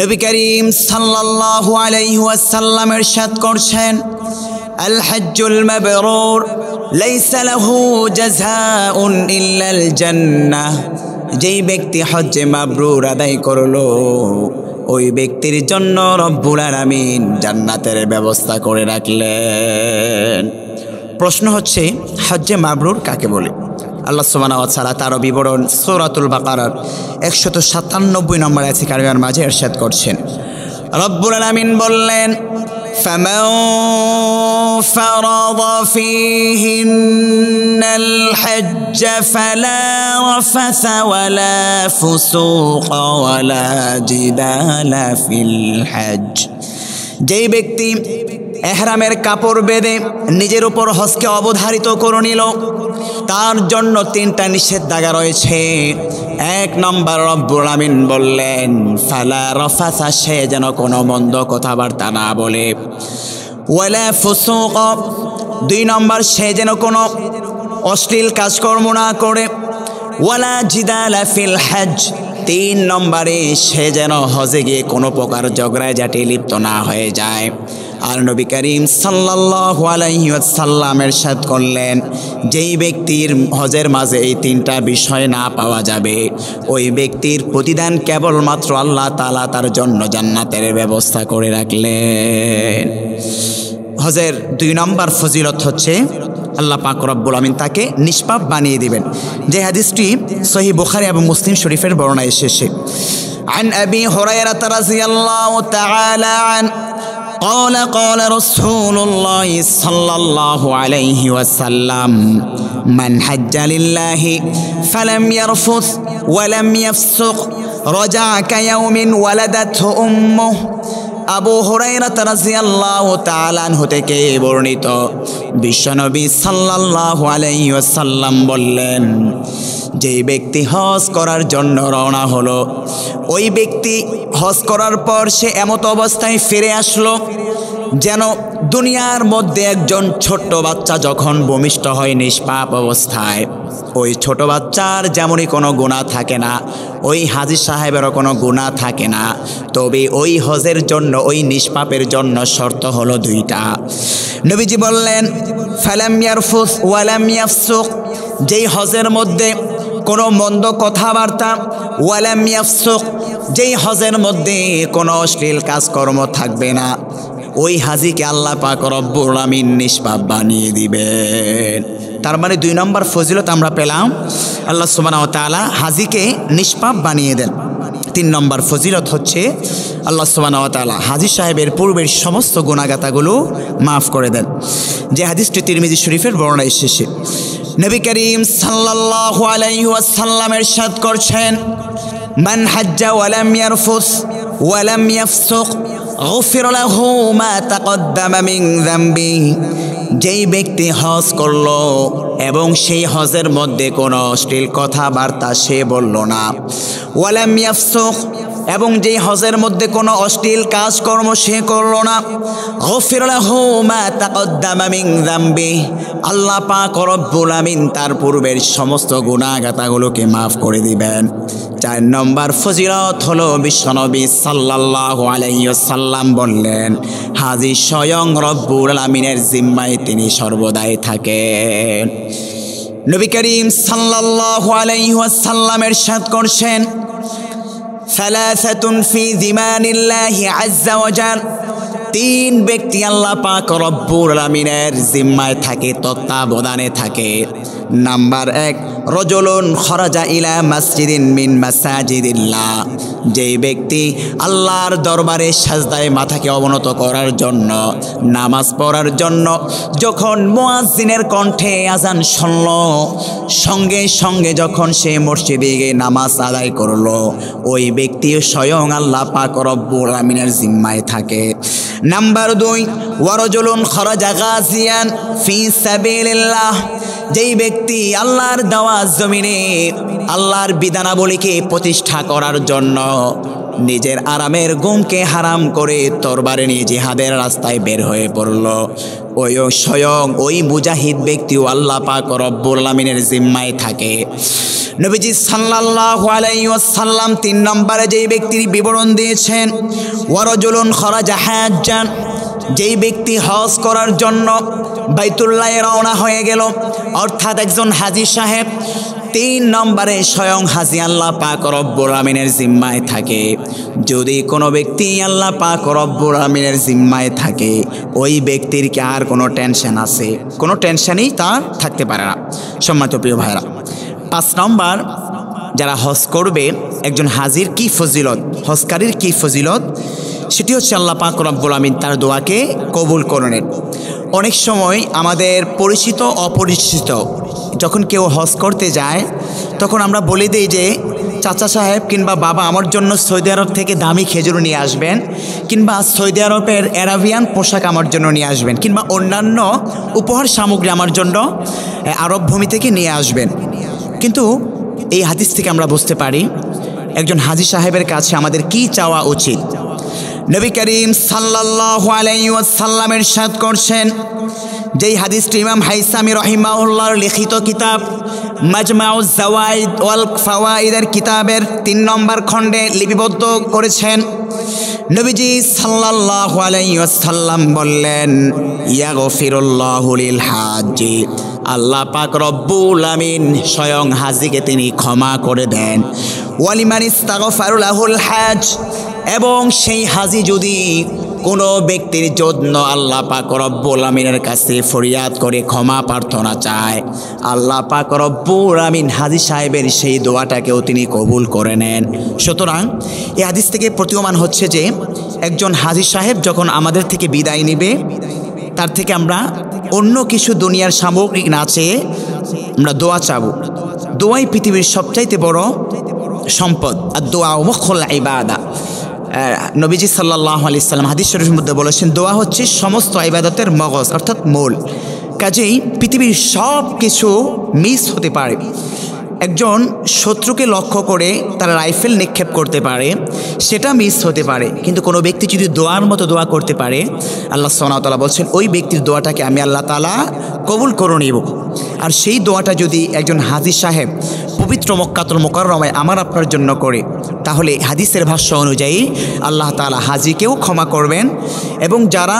নবী করিম সাল্লাল্লাহু আলাইহি ওয়াসাল্লাম ইরশাদ করছেন, আল হজ্জুল মাবরুর লাইসা লাহু জাযাউন ইল্লাল জান্নাহ। যেই ব্যক্তি হজ্জে মাবরুর আদায় করলো ওই ব্যক্তির জন্য রব্বুল আলামিন জান্নাতের ব্যবস্থা করে রাখলেন। প্রশ্ন হচ্ছে, হজ্জে মাবরুর কাকে বলে? আল্লাহ সুবহানাহু ওয়া তাআলা তার বিবরণ সূরাতুল বাকারার 197 নম্বর আয়াতে কারিমার মাঝে ইরশাদ করছেন। রব্বুল আলামিন বললেন, ফামান ফারাদা ফীহিন্নাল হজ্জ ফালা রাফাসা ওয়ালা ফুসুকা ওয়ালা জিদালা ফিল হজ্জ। যেই ব্যক্তি এহরামের কাপড় বেঁধে নিজের উপর হজকে অবধারিত করে নিল, তার জন্য 3টা নিষেধাজ্ঞা রয়েছে। 1 নম্বর রব্বুল আমিন বললেন, ফালা রাফাসা, সে যেন কোনো মন্দ কথাবার্তা না বলে, ওয়ালা ফুসুক, 2 নম্বর সে যেন কোনো অশ্লীল কাজকর্ম না করে, ওয়ালা জিদালা ফিল হজ্জ, 3 নম্বরে সে যেন হজে গিয়ে কোনো প্রকার ঝগড়ায় জাটে লিপ্ত না হয়ে যায়। আর নবী করিম সাল্লাল্লাহু আলাইহি ওয়াসাল্লাম ইরশাদ করলেন, যেই ব্যক্তির হজের মাঝে এই 3টা বিষয় না পাওয়া যাবে ওই ব্যক্তির প্রতিদান কেবলমাত্র আল্লাহ তাআলা তার জন্য জান্নাতের ব্যবস্থা করে রাখলেন। হজের 2 নম্বর ফজিলত হচ্ছে আল্লাহ পাক রব্বুল আমিন তাকে নিষ্পাপ বানিয়ে দিবেন। যে হাদিসটি সহিহ বুখারী এবং মুসলিম শরীফের বর্ণনায় এসেছে। আন আবি হুরায়রা রাদিয়াল্লাহু তাআলা আন قال قال رسول الله صلى الله عليه وسلم من حج لله فلم يرفث ولم يفسق رجع كيوم ولدته أمه। আবু হুরায়রা রাদিয়াল্লাহু তাআলা আনহু থেকে বর্ণিত, বিশ্বনবী সাল্লাল্লাহু আলাইহি ওয়াসাল্লাম বললেন, যেই ব্যক্তি হজ করার জন্য রওনা হলো ওই ব্যক্তি হজ করার পর সে এমত অবস্থায় ফিরে আসলো যেন দুনিয়ার মধ্যে একজন ছোট্ট বাচ্চা যখন ভূমিষ্ঠ হয় নিষ্পাপ অবস্থায়, ওই ছোট বাচ্চার যেমনই কোনো গুনাহ থাকে না, ওই হাজী সাহেবেরও কোনো গুনাহ থাকে না। তবে ওই হজের জন্য, ওই নিষ্পাপের জন্য শর্ত হলো 2টা। নবীজি বললেন, ফালাম ইয়ারফুস ওয়ালাম ইয়াফসুক, যেই হজের মধ্যে কোনো মন্দ কথাবার্তা, ওয়ালাম ইয়াফসুক, যেই হজের মধ্যে কোনো অশ্লীল কাজকর্ম থাকবে না, ওই হাজিকে আল্লাহ পাক রব্বুল আমিন নিষ্পাপ বানিয়ে দিবেন। তার মানে 2 নম্বর ফজিলত আমরা পেলাম, আল্লাহ সুবহানাহু ওয়া তাআলা হাজিকে নিষ্পাপ বানিয়ে দেন। 3 নম্বর ফজিলত হচ্ছে আল্লাহ সুবহানাহু ওয়া তাআলা হাজী সাহেবের পূর্বের সমস্ত গুনাহগাতাগুলো মাফ করে দেন। যে হাদিসটি তিরমিজি শরীফের বর্ণনায় এসেছে। নবী করিম সাল্লাল্লাহু আলাইহি ওয়াসাল্লাম ইরশাদ করছেন, মান হাজ্জা ওয়ালাম ইয়ারফুস ওয়ালাম ইয়াফসুক গুফির লাহু মা তাকদ্দামা মিন যামবি। যেই ব্যক্তি হজ করলো এবং সেই হজের মধ্যে কোনো অশ্লীল কথাবার্তা সে বলল না, ওয়ালাম ইয়াফসুক, এবং যেই হজের মধ্যে কোনো অশ্লীল কাজকর্ম সে করলো না, গুফির লাহু মা তাকদ্দামা মিন যামবি, আল্লাহ পাক রব্বুল আমিন তার পূর্বের সমস্ত গুনাহগাতাগুলোকে মাফ করে দিবেন। 4 নম্বর ফজিলত হলো বিশ্বনবী সাল্লাল্লাহু আলাইহি ওয়াসাল্লাম বললেন, হাজী স্বয়ং রব্বুল আমিনের জিম্মায় তিনি সর্বদাই থাকেন। নবী করিম সাল্লাল্লাহু আলাইহি ওয়াসাল্লাম ইরশাদ করছেন, সালাসাতুন ফি যিমানিল্লাহি আযজা ওয়া জাল, 3 ব্যক্তি আল্লাহ পাক রব্বুল আমিনের জিম্মায় থাকে, তত্ত্বাবধানে থাকে। নাম্বার 1, রজুলুন খরাজা ইলা মসজিদিন মিন মাসাজিদিল্লাহ, যেই ব্যক্তি আল্লাহর দরবারে সাজদায় মাথাকে অবনত করার জন্য, নামাজ পড়ার জন্য যখন মুয়াজ্জিনের কণ্ঠে আজান শুনল, সঙ্গে সঙ্গে যখন সে মসজিদে গিয়ে নামাজ আদায় করলো, ওই ব্যক্তি স্বয়ং আল্লাহ পাক রব্বুল আমিনের জিম্মায় থাকে। নাম্বার 2, ওয়ারজুলুন খরাজা গাজিয়ান ফি সাবিলিল্লাহ, যেই ব্যক্তি আল্লাহর দেওয়া জমিনে আল্লাহর বিধানাবলীকে প্রতিষ্ঠা করার জন্য নিজের আরামের ঘুমকে হারাম করে তরবারি নিয়ে জিহাদের রাস্তায় বের হয়ে পড়ল, ওই স্বয়ং ওই মুজাহিদ ব্যক্তিও আল্লাহ পাক রব্বুল আমিনের জিম্মায় থাকে। নবীজি সাল্লাল্লাহু আলাইহি ওয়াসাল্লাম 3 নম্বরে যেই ব্যক্তির বিবরণ দিয়েছেন, ওয়ারাজুলুন খরাজা হাজ্জান, যেই ব্যক্তি হজ করার জন্য বাইতুল্লাহে রওনা হয়ে গেল, অর্থাৎ একজন হাজী সাহেব। 3 নম্বরে স্বয়ং হাজী আল্লাহ পাক রব্বুল আমিনের জিম্মায় থাকে। যদি কোনো ব্যক্তি আল্লাহ পাক রব্বুল আমিনের জিম্মায় থাকে, ওই ব্যক্তির কি আর কোনো টেনশন আছে? কোনো টেনশনই তার থাকতে পারে না। সম্মানিত প্রিয় ভাইরা, 5 নম্বর, যারা হজ করবে, একজন হাজির কি ফজিলত, হজকারীর কি ফজিলত, সেটি হচ্ছে আল্লাহ পাক রব্বুল আমিন তার দোয়াকে কবুল করে নেন। অনেক সময় আমাদের পরিচিত অপরিচিত যখন কেউ হজ করতে যায়, তখন আমরা বলে দিই যে চাচা সাহেব কিংবা বাবা আমার জন্য সৌদি আরব থেকে দামি খেজুর নিয়ে আসবেন, কিংবা সৌদি আরবের অ্যারাবিয়ান পোশাক আমার জন্য নিয়ে আসবেন, কিংবা অন্যান্য উপহার সামগ্রী আমার জন্য আরব ভূমি থেকে নিয়ে আসবেন। কিন্তু এই হাদিস থেকে আমরা বুঝতে পারি একজন হাজী সাহেবের কাছে আমাদের কি চাওয়া উচিত। নবী করিম সাল্লাল্লাহু আলাইহি ওয়াসাল্লাম ইরশাদ করছেন, যেই হাদিসটি ইমাম হাইসামি রাহিমাহুল্লাহর লিখিত কিতাব মাজমাউজ জাওয়াইদ ওয়াল ফাওয়াইদের কিতাবের 3 নম্বর খণ্ডে লিপিবদ্ধ করেছেন। নবীজি সাল্লাল্লাহু আলাইহি ওয়াসাল্লাম বললেন, ইয়াগফিরুল্লাহু লিল হাজ্জি, আল্লাহ পাক রব্বুল আমিন স্বয়ং হাজীকে তিনি ক্ষমা করে দেন। ওয়ালিমান ইস্তাগফারা লাহুল হাজ, এবং সেই হাজী যদি কোনো ব্যক্তির জন্য আল্লাহ পাক রব্বুল আমিনের কাছে ফরিয়াদ করে ক্ষমা প্রার্থনা চায়, আল্লাহ পাক রব্বুল আমিন হাজী সাহেবের সেই দোয়াটাকেও তিনি কবুল করে নেন। সুতরাং এই হাদিস থেকে প্রতীয়মান হচ্ছে যে একজন হাজী সাহেব যখন আমাদের থেকে বিদায় নেবে, তার থেকে আমরা অন্য কিছু দুনিয়ার সামগ্রিক না চেয়ে আমরা দোয়া চাবো। দোয়াই পৃথিবীর সবচাইতে বড় সম্পদ, আর দোয়া মুখুল ইবাদা। নবীজি সাল্লাল্লাহু আলাইহি সাল্লাম হাদিস শরীফের মধ্যে বলেছেন, দোয়া হচ্ছে সমস্ত ইবাদতের মগজ, অর্থাৎ মূল। কাজেই পৃথিবীর সব কিছু মিস হতে পারে। একজন শত্রুকে লক্ষ্য করে তার রাইফেল নিক্ষেপ করতে পারে, সেটা মিস হতে পারে, কিন্তু কোনো ব্যক্তি যদি দোয়ার মতো দোয়া করতে পারে, আল্লাহ সুবহানাহু ওয়া তাআলা বলছেন ওই ব্যক্তির দোয়াটাকে আমি আল্লাহ তাআলা কবুল করে নেব। আর সেই দোয়াটা যদি একজন হাজী সাহেব পবিত্র মক্কাতুল মুকাররমায় আমার আপনার জন্য করে, তাহলে হাদিসের ভাষ্য অনুযায়ী আল্লাহ তাআলা হাজীকেও ক্ষমা করবেন, এবং যারা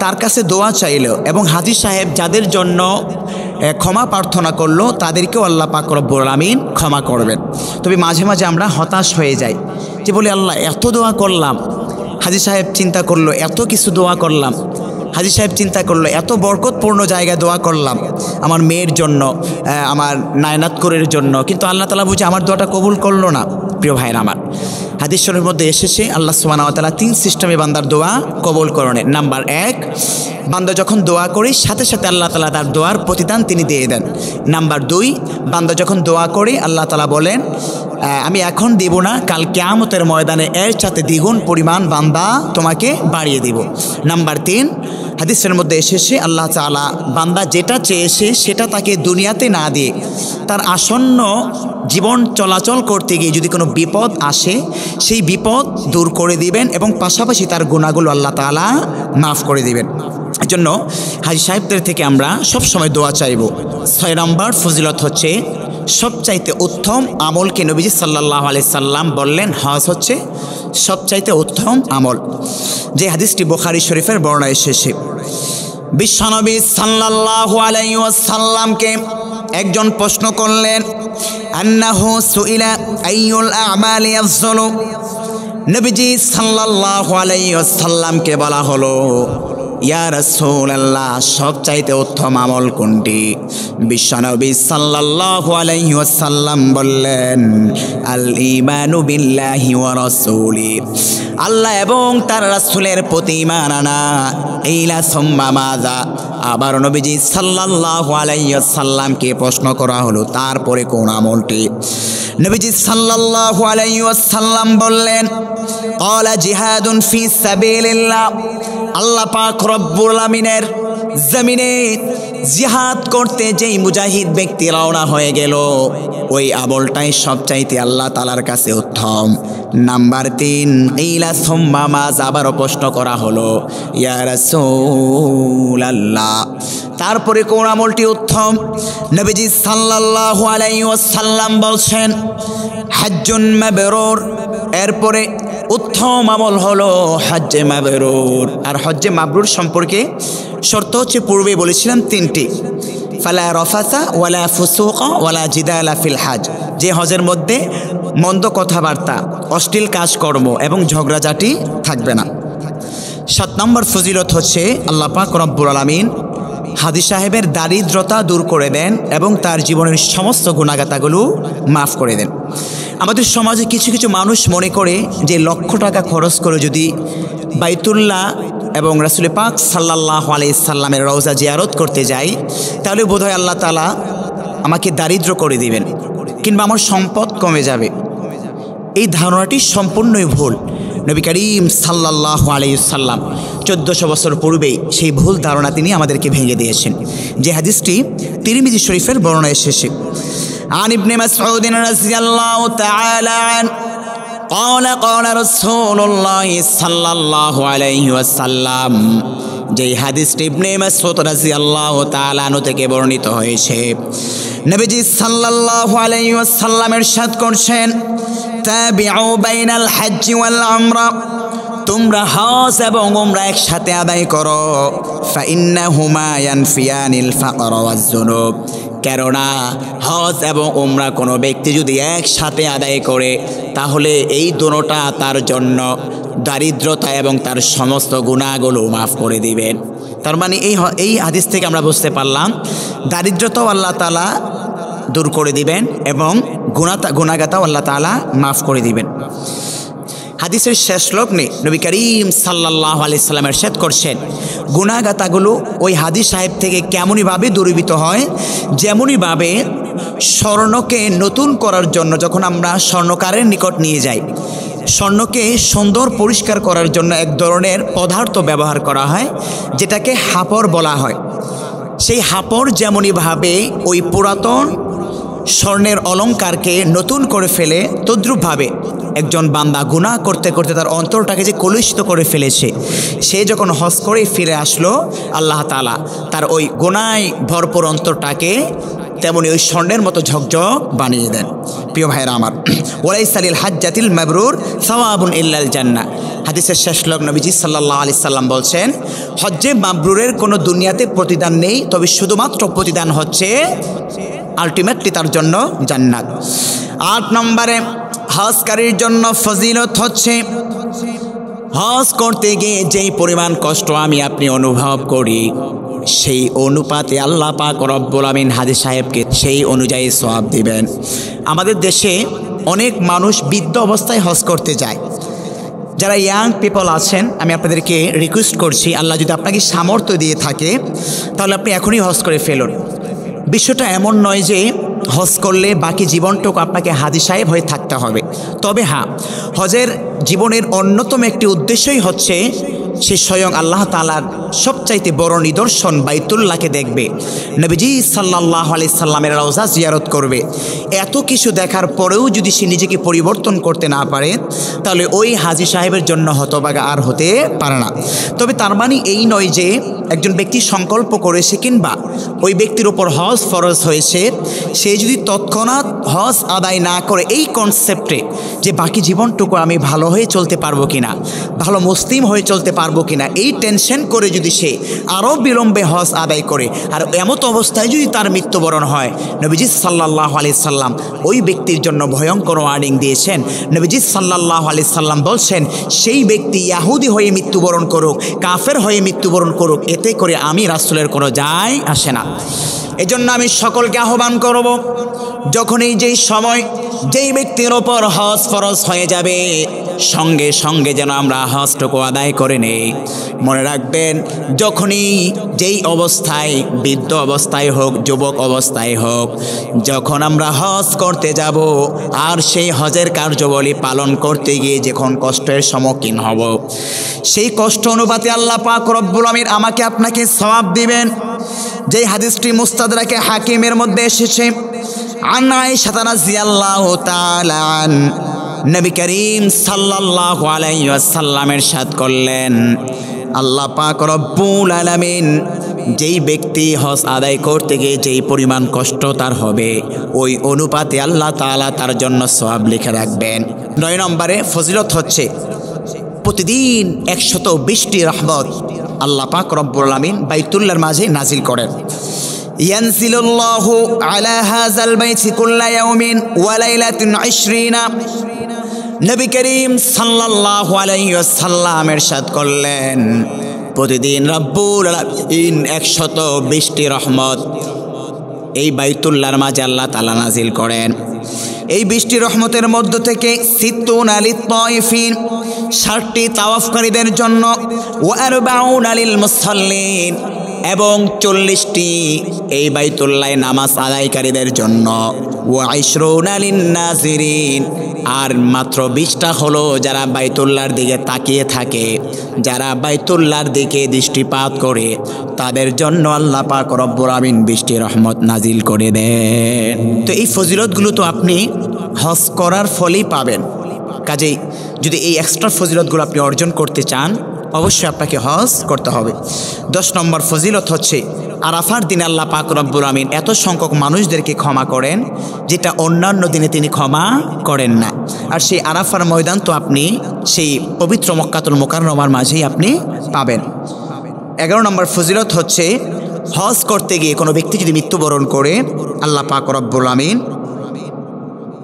তার কাছে দোয়া চাইল এবং হাজী সাহেব যাদের জন্য ক্ষমা প্রার্থনা করলো, তাদেরকেও আল্লাহ পাক রব্বুল আমিন ক্ষমা করবেন। তবে মাঝে মাঝে আমরা হতাশ হয়ে যাই, যে বলি আল্লাহ এত দোয়া করলাম, হাজী সাহেব চিন্তা করলো এত কিছু দোয়া করলাম, হাজী সাহেব চিন্তা করলো এত বরকতপূর্ণ জায়গায় দোয়া করলাম আমার মেয়ের জন্য, আমার নায়নাতকুরের জন্য, কিন্তু আল্লাহ তাআলা বুঝে আমার দোয়াটা কবুল করলো না। প্রিয় ভাইরা আমার, হাদিস শরীফের মধ্যে এসেছে আল্লাহ সুবহানাহু ওয়া তাআলা 3 সিস্টেমে বান্দার দোয়া কবুল করেন। নাম্বার 1, বান্দা যখন দোয়া করে সাথে সাথে আল্লাহ তাআলা তার দোয়ার প্রতিদান তিনি দিয়ে দেন। নাম্বার 2, বান্দা যখন দোয়া করে আল্লাহ তাআলা বলেন আমি এখন দেব না, কাল কিয়ামতের ময়দানে এর সাথে দ্বিগুণ পরিমাণ বান্দা তোমাকে বাড়িয়ে দিব। নাম্বার 3, হাদিসের মধ্যে এসেছে আল্লাহ তাআলা বান্দা যেটা চেয়েছে সেটা তাকে দুনিয়াতে না দিয়ে তার আসন্ন জীবন চলাচল করতে গিয়ে যদি কোনো বিপদ আসে, সেই বিপদ দূর করে দিবেন এবং পাশাপাশি তার গুনাহগুলো আল্লাহ তাআলা মাফ করে দিবেন। এজন্য হাজী সাহেবদের থেকে আমরা সবসময় দোয়া চাইব। 6 নম্বর ফজিলত হচ্ছে সবচাইতে উত্তম আমলকে নবীজি সাল্লাল্লাহু আলাইহি সাল্লাম বললেন হজ হচ্ছে সবচাইতে উত্তম আমল। যে হাদিসটি বুখারী শরীফের বর্ণনা এসেছে, বিশ্বনবী সাল্লাল্লাহু আলাইহি ওয়াসাল্লামকে একজন প্রশ্ন করলেন, আন্নাহু সুইলা আইয়ুল আমালি আফযলু। নবীজি সাল্লাল্লাহু আলাইহি ওয়াসাল্লামকে বলা হলো, ইয়া রাসূলুল্লাহ সবচাইতে উত্তম আমল কোনটি? বিশ্বনবী সাল্লাল্লাহু আলাইহি ওয়াসাল্লাম বললেন, আল ঈমানু বিল্লাহি ওয়া রাসূলি, আল্লাহ এবং তার রাসূলের প্রতি ঈমান আনা। ইলা সুম্মা মাযা, আবার নবীজি সাল্লাল্লাহু আলাইহি ওয়াসাল্লামকে প্রশ্ন করা হলো তারপরে কোন আমলটি? নবীজি সাল্লাল্লাহু আলাইহি ওয়াসাল্লাম বললেন, ক্বালা জিহাদুন ফি সাবিলিল্লাহ, আল্লাহ পাক রব্বুল আমিনের জমিনে জিহাদ করতে যেই মুজাহিদ ব্যক্তি রওনা হয়ে গেল, ওই আমলটাই সবচাইতে আল্লাহ তাআলার কাছে উত্তম। নাম্বার 3, ইলা সুম্মা মাজ, আবারও প্রশ্ন করা হলো, ইয়া রাসূলুল্লাহ, তারপরে কোন আমলটি উত্তম? নবীজি সাল্লাল্লাহু আলাইহি ওয়াসাল্লাম বলছেন হজ্জুন মাবরুর। এরপরে উত্তম আমল হলো হজ্জে মাবরুর। আর হজ্জে মাবরুর সম্পর্কে শর্ত হচ্ছে পূর্বে বলেছিলাম 3টি, ফালা রাফাসা ওয়ালা ফুসুকা ওয়ালা জিদালা ফিল হজ, যে হজের মধ্যে মন্দ কথাবার্তা, অশ্লীল কাজকর্ম এবং ঝগড়াঝাটি থাকবে না। 7 নম্বর ফজিলত হচ্ছে আল্লাহ পাক রব্বুল আলামিন হাজী সাহেবের দারিদ্রতা দূর করে দেন এবং তার জীবনের সমস্ত গুনাহগাতাগুলো মাফ করে দেন। আমাদের সমাজে কিছু কিছু মানুষ মনে করে যে লক্ষ টাকা খরচ করে যদি বাইতুল্লাহ এবং রাসূল পাক সাল্লাল্লাহু আলাইহি সাল্লামের রওজা জিয়ারত করতে যাই, তাহলে বোধহয় আল্লাহ তাআলা আমাকে দারিদ্র করে দিবেন কিংবা আমার সম্পদ কমে যাবে। এই ধারণাটি সম্পূর্ণই ভুল। নবী করিম সাল্লাল্লাহু আলাইহি সাল্লাম 1400 বছর পূর্বেই সেই ভুল ধারণা তিনি আমাদেরকে ভেঙে দিয়েছেন, যে হাদিসটি তিরমিজি শরীফের বর্ণনায় এসেছে। আন ইবনে মাসউদ রাদিয়াল্লাহু তাআলা আন قال قال رسول الله صلى الله عليه وسلم, যেই হাদিসটি ইবনে মাসউদ রাদিয়াল্লাহু তাআলা আনহু থেকে বর্ণিত হয়েছে, নবীজি সাল্লাল্লাহু আলাইহি ওয়াসাল্লাম ইরশাদ করছেন, তাবিউ বাইনাল হজ্জ ওয়াল উমরা, তোমরা হজ এবং উমরা একসাথে আদায় করো, ফাইন্নাহুমা ইয়ানফিয়ানিল ফাকর ওয়াজ যুনুব, কেননা হজ এবং উমরা কোনো ব্যক্তি যদি একসাথে আদায় করে তাহলে এই দুটোটা তার জন্য দারিদ্রতা এবং তার সমস্ত গুনাহগুলো মাফ করে দিবেন। তার মানে এই হাদিস থেকে আমরা বুঝতে পারলাম দারিদ্রতাও আল্লাহ তাআলা দূর করে দিবেন এবং গুনাহগাতাও আল্লাহ তাআলা মাফ করে দিবেন। হাদিসের শেষ লগ্নে নবী করিম সাল্লাল্লাহু আলাইহি সাল্লাম ইরশাদ করছেন, গুনাহগাতাগুলো ওই হাদী সাহেব থেকে কেমনইভাবে দূরীভূত হয়, যেমনইভাবে স্বর্ণকে নতুন করার জন্য যখন আমরা স্বর্ণকারের নিকট নিয়ে যাই, স্বর্ণকে সুন্দর পরিষ্কার করার জন্য এক ধরনের পদার্থ ব্যবহার করা হয় যেটাকে হাপড় বলা হয়। সেই হাপড় যেমনইভাবে ওই পুরাতন স্বর্ণের অলঙ্কারকে নতুন করে ফেলে, তদ্রূপভাবে একজন বান্দা গুনাহ করতে করতে তার অন্তরটাকে যে কলুষিত করে ফেলেছে, সে যখন হজ করে ফিরে আসলো, আল্লাহ তাআলা তার ওই গুনায় ভরপুর অন্তরটাকে তেমনি ওই স্বর্ণের মতো ঝকঝক বানিয়ে দেন। প্রিয় ভাইরা আমার, ওয়ালাইসা লিল হাজ্জাতিল মাবরুর সাওয়াবুন ইল্লাল জান্নাহ, হাদিসের শেষ লগ্ন নবীজি সাল্লাল্লাহু আলাইহি সাল্লাম বলছেন, হজ্জে মাবরুরের কোনো দুনিয়াতে প্রতিদান নেই, তবে শুধুমাত্র প্রতিদান হচ্ছে আলটিমেটলি তার জন্য জান্নাত। 8 নম্বরে হজকারীর জন্য ফজিলত হচ্ছে, হজ করতে গিয়ে যেই পরিমাণ কষ্ট আমি আপনি অনুভব করি, সেই অনুপাতে আল্লাহ পাক রব্বুল আমিন হাজী সাহেবকে সেই অনুযায়ী সওয়াব দিবেন। আমাদের দেশে অনেক মানুষ বৃদ্ধ অবস্থায় হজ করতে যায়। যারা ইয়াং পিপল আছেন, আমি আপনাদেরকে রিকোয়েস্ট করছি, আল্লাহ যদি আপনাকে সামর্থ্য দিয়ে থাকে তাহলে আপনি এখনই হজ করে ফেলুন। বিষয়টা এমন নয় যে হজ করলে বাকি জীবনটুকু আপনাকে হাজী সাহেব হয়ে থাকতে হবে। তবে হ্যাঁ, হজের জীবনের অন্যতম একটি উদ্দেশ্যই হচ্ছে সে স্বয়ং আল্লাহ তাআলার সবচাইতে বড় নিদর্শন বাইতুল্লাহকে দেখবে, নবীজি সাল্লাল্লাহু আলাইহি সাল্লামের রওজা জিয়ারত করবে। এত কিছু দেখার পরেও যদি সে নিজেকে পরিবর্তন করতে না পারে, তাহলে ওই হাজী সাহেবের জন্য হতভাগা আর হতে পারে না। তবে তার মানে এই নয় যে একজন ব্যক্তি সংকল্প করেছে কিংবা ওই ব্যক্তির ওপর হজ ফরজ হয়েছে, সে যদি তৎক্ষণাৎ হজ আদায় না করে এই কনসেপ্টে যে বাকি জীবনটুকু আমি ভালো হয়ে চলতে পারবো কিনা, ভালো মুসলিম হয়ে চলতে পারবো কিনা, এই টেনশন করে যদি সে আরও বিলম্বে হজ আদায় করে আর এমত অবস্থায় যদি তার মৃত্যুবরণ হয়, নবীজি সাল্লাল্লাহু আলাইহি সাল্লাম ওই ব্যক্তির জন্য ভয়ঙ্কর ওয়ার্নিং দিয়েছেন। নবীজি সাল্লাল্লাহু আলাইহি সাল্লাম বলছেন, সেই ব্যক্তি ইয়াহুদি হয়ে মৃত্যুবরণ করুক, কাফের হয়ে মৃত্যুবরণ করুক, এতে করে আমি রাসূলের কোনো যায় আসে না। এজন্য আমি সকলকে আহ্বান করব, যখনই যেই সময় যেই ব্যক্তির ওপর হজ ফরজ হয়ে যাবে সঙ্গে সঙ্গে যেন আমরা হজটুকু আদায় করে নেই। মনে রাখবেন, যখনই যেই অবস্থায়, বৃদ্ধ অবস্থায় হোক, যুবক অবস্থায় হোক, যখন আমরা হজ করতে যাব আর সেই হজের কার্যাবলী পালন করতে গিয়ে যখন কষ্টের সম্মুখীন হব, সেই কষ্ট অনুপাতে আল্লাহ পাক রব্বুল আমিন আমাকে আপনাকে সওয়াব দিবেন। যেই হাদিসটি মুস্তাদরাকে হাকিমের মধ্যে এসেছে, আন আয়েশা রাদিয়াল্লাহু তাআলা নবী করিম সাল্লাল্লাহু আলাইহি ওয়াসাল্লাম ইরশাদ করলেন, আল্লাহ পাক রব্বুল আলামিন যেই ব্যক্তি হজ আদায় করতে গিয়ে যেই পরিমাণ কষ্ট তার হবে ওই অনুপাতে আল্লাহ তাআলা তার জন্য সওয়াব লিখে রাখবেন। 9 নম্বরে ফজিলত হচ্ছে প্রতিদিন 120টি রহমত আল্লাহ পাক রব্বুল আলামিন বাইতুল্লাহর মাঝে নাজিল করেন। ইয়ানজিলুল্লাহু আলা হাযাল বাইতি কুল্লা ইয়াউমিন ওয়া লাইলাতুন 20। নবী করিম সাল্লাল্লাহু আলাইহি ওয়াসাল্লাম ইরশাদ করলেন, প্রতিদিন রব্বুল আলামিন 120টি রহমত এই বাইতুল্লাহর মাঝে আল্লাহ তাআলা নাজিল করেন। এই 20টি রহমতের মধ্য থেকে সিত্তুন আলিত তাইফিন 60টি তাওয়াফকারীদের জন্য, ওয়া আরবাউন আলিল মুসাল্লিন এবং 40টি এই বাইতুল্লাহ নামাজ আদায়কারীদের জন্য, ওয়া ইশরুনা লিন নাজিরিন আর মাত্র 20টা হলো যারা বাইতুল্লাহর দিকে তাকিয়ে থাকে, যারা বাইতুল্লাহর দিকে দৃষ্টিপাত করে তাদের জন্য আল্লাহ পাক রব্বুল আমিন 20টি রহমত নাজিল করে দেন। তো এই ফজিলতগুলো তো আপনি হজ করার ফলেই পাবেন। কাজেই যদি এই এক্সট্রা ফজিলতগুলো আপনি অর্জন করতে চান অবশ্যই আপনাকে হজ করতে হবে। 10 নম্বর ফজিলত হচ্ছে আরাফার দিনে আল্লাহ পাক রব্বুল আমিন এত সংখ্যক মানুষদেরকে ক্ষমা করেন যেটা অন্যান্য দিনে তিনি ক্ষমা করেন না। আর সেই আরাফার ময়দান তো আপনি সেই পবিত্র মক্কাতুল মুকাররমার মাঝেই আপনি পাবেন। 11 নম্বর ফজিলত হচ্ছে হজ করতে গিয়ে কোনো ব্যক্তি যদি মৃত্যুবরণ করে আল্লাহ পাক রব্বুল আমিন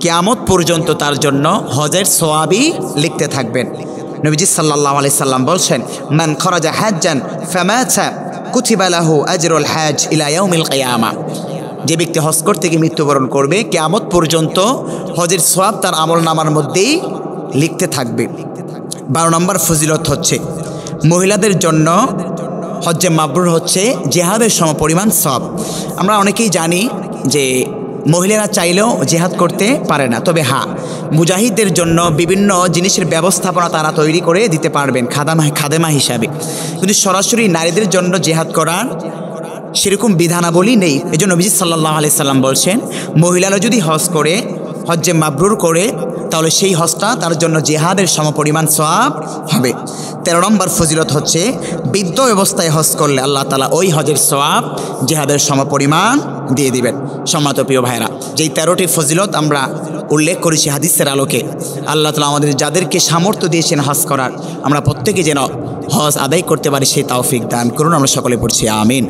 কিয়ামত পর্যন্ত তার জন্য হজের সওয়াবই লিখতে থাকবেন। নবীজি সাল্লাল্লাহু আলাইহি সাল্লাম বলছেন, মান খরাজা হাজ্জান ফামাতা কুতিবা লাহু আজরুল হজ ইলা ইয়াউমিল কিয়ামাহ। যে ব্যক্তি হজ করতে গিয়ে মৃত্যুবরণ করবে কিয়ামত পর্যন্ত হজের সওয়াব তার আমলনামার মধ্যেই লিখতে থাকবে। 12 নম্বর ফজিলত হচ্ছে মহিলাদের জন্য হজ্জে মাবরুর হচ্ছে জিহাদের সমপরিমাণ সওয়াব। আমরা অনেকেই জানি যে মহিলারা চাইলেও জিহাদ করতে পারে না, তবে হ্যাঁ মুজাহিদদের জন্য বিভিন্ন জিনিসের ব্যবস্থাপনা তারা তৈরি করে দিতে পারবেন খাদেমা হিসাবে, কিন্তু সরাসরি নারীদের জন্য জিহাদ করার সেরকম বিধানাবলী নেই। এই জন্য নবী সাল্লাল্লাহু আলাইহি সাল্লাম বলছেন, মহিলারা যদি হজ করে হজ্জে মাবরুর করে তাহলে সেই হজটা তার জন্য জিহাদের সমপরিমাণ সওয়াব হবে। 13 নম্বর ফজিলত হচ্ছে বৃদ্ধ অবস্থায় হজ করলে আল্লাহ তাআলা ওই হজের সওয়াব জিহাদের সমপরিমাণ দিয়ে দিবেন। সম্মানিত প্রিয় ভাইরা, যেই 13টি ফজিলত আমরা উল্লেখ করেছি হাদিসের আলোকে, আল্লাহ তাআলা আমাদের যাদেরকে সামর্থ্য দিয়েছেন হজ করার, আমরা প্রত্যেকে যেন হজ আদায় করতে পারি সেই তৌফিক দান করুন। আমরা সকলে পড়ছি আমিন।